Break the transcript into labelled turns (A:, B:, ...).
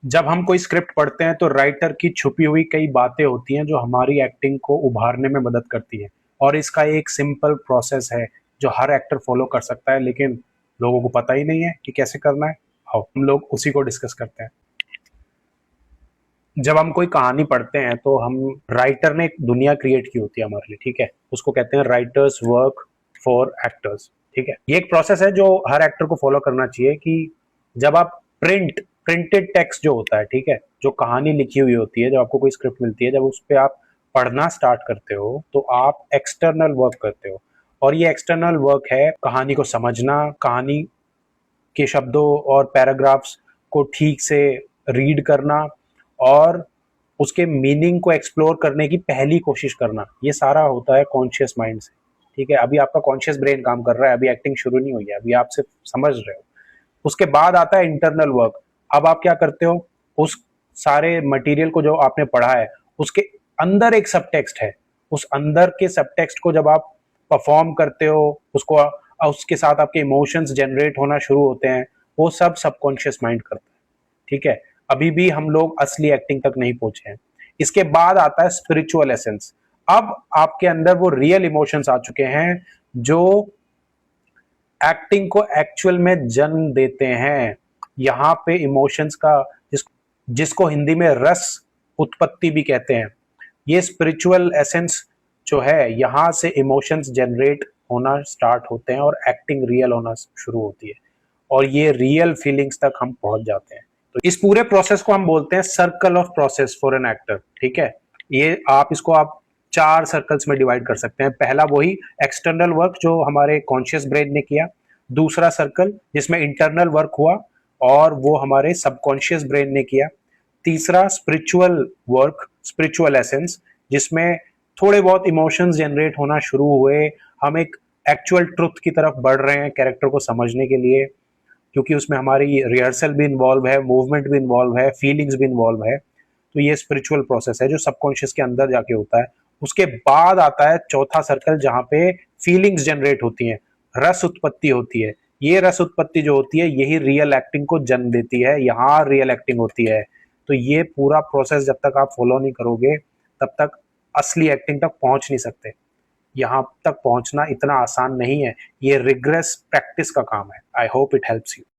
A: जब हम कोई स्क्रिप्ट पढ़ते हैं तो राइटर की छुपी हुई कई बातें होती हैं जो हमारी एक्टिंग को उभारने में मदद करती है। और इसका एक सिंपल प्रोसेस है जो हर एक्टर फॉलो कर सकता है, लेकिन लोगों को पता ही नहीं है कि कैसे करना है। आओ हम लोग उसी को डिस्कस करते हैं। जब हम कोई कहानी पढ़ते हैं तो हम राइटर ने एक दुनिया क्रिएट की होती है हमारे लिए, ठीक है। उसको कहते हैं राइटर्स वर्क फॉर एक्टर्स, ठीक है। ये एक प्रोसेस है जो हर एक्टर को फॉलो करना चाहिए कि जब आप प्रिंटेड टेक्स्ट जो होता है, ठीक है, जो कहानी लिखी हुई होती है, जब आपको कोई स्क्रिप्ट मिलती है, जब उस पर आप पढ़ना स्टार्ट करते हो तो आप एक्सटर्नल वर्क करते हो। और ये एक्सटर्नल वर्क है कहानी को समझना, कहानी के शब्दों और पैराग्राफ्स को ठीक से रीड करना और उसके मीनिंग को एक्सप्लोर करने की पहली कोशिश करना। ये सारा होता है कॉन्शियस माइंड से, ठीक है। अभी आपका कॉन्शियस ब्रेन काम कर रहा है, अभी एक्टिंग शुरू नहीं हुई है, अभी आप सिर्फ समझ रहे हो। उसके बाद आता है इंटरनल वर्क। अब आप क्या करते हो, उस सारे मटेरियल को जो आपने पढ़ा है उसके अंदर एक सब टेक्स्ट है, उस अंदर के सब टेक्स्ट को जब आप परफॉर्म करते हो, उसको उसके साथ आपके इमोशंस जनरेट होना शुरू होते हैं, वो सब सबकॉन्शियस माइंड करता है, ठीक है। अभी भी हम लोग असली एक्टिंग तक नहीं पहुंचे हैं। इसके बाद आता है स्पिरिचुअल एसेंस। अब आपके अंदर वो रियल इमोशंस आ चुके हैं जो एक्टिंग को एक्चुअल में जन्म देते हैं। यहाँ पे इमोशंस का जिसको हिंदी में रस उत्पत्ति भी कहते हैं, ये स्पिरिचुअल एसेंस जो है, यहाँ से इमोशंस जनरेट होना स्टार्ट होते हैं और एक्टिंग रियल होना शुरू होती है और ये रियल फीलिंग्स तक हम पहुंच जाते हैं। तो इस पूरे प्रोसेस को हम बोलते हैं circle of process for an actor, ठीक है। ये आप चार सर्कल्स में डिवाइड कर सकते हैं। पहला वही एक्सटर्नल वर्क जो हमारे कॉन्शियस ब्रेन ने किया, दूसरा सर्कल जिसमें इंटरनल वर्क हुआ और वो हमारे सबकॉन्शियस ब्रेन ने किया, तीसरा स्पिरिचुअल वर्क, स्पिरिचुअल एसेंस, जिसमें थोड़े बहुत इमोशंस जनरेट होना शुरू हुए, हम एक एक्चुअल ट्रुथ की तरफ बढ़ रहे हैं कैरेक्टर को समझने के लिए, क्योंकि उसमें हमारी रिहर्सल भी इन्वॉल्व है, मूवमेंट भी इन्वॉल्व है, फीलिंग्स भी इन्वॉल्व है। तो ये स्पिरिचुअल प्रोसेस है जो सबकॉन्शियस के अंदर जाके होता है। उसके बाद आता है चौथा सर्कल जहां पे फीलिंग्स जनरेट होती हैं, रस उत्पत्ति होती है। ये रस उत्पत्ति जो होती है यही रियल एक्टिंग को जन्म देती है, यहाँ रियल एक्टिंग होती है। तो ये पूरा प्रोसेस जब तक आप फॉलो नहीं करोगे तब तक असली एक्टिंग तक पहुंच नहीं सकते। यहाँ तक पहुंचना इतना आसान नहीं है, ये रिग्रेस प्रैक्टिस का काम है। I hope it helps you.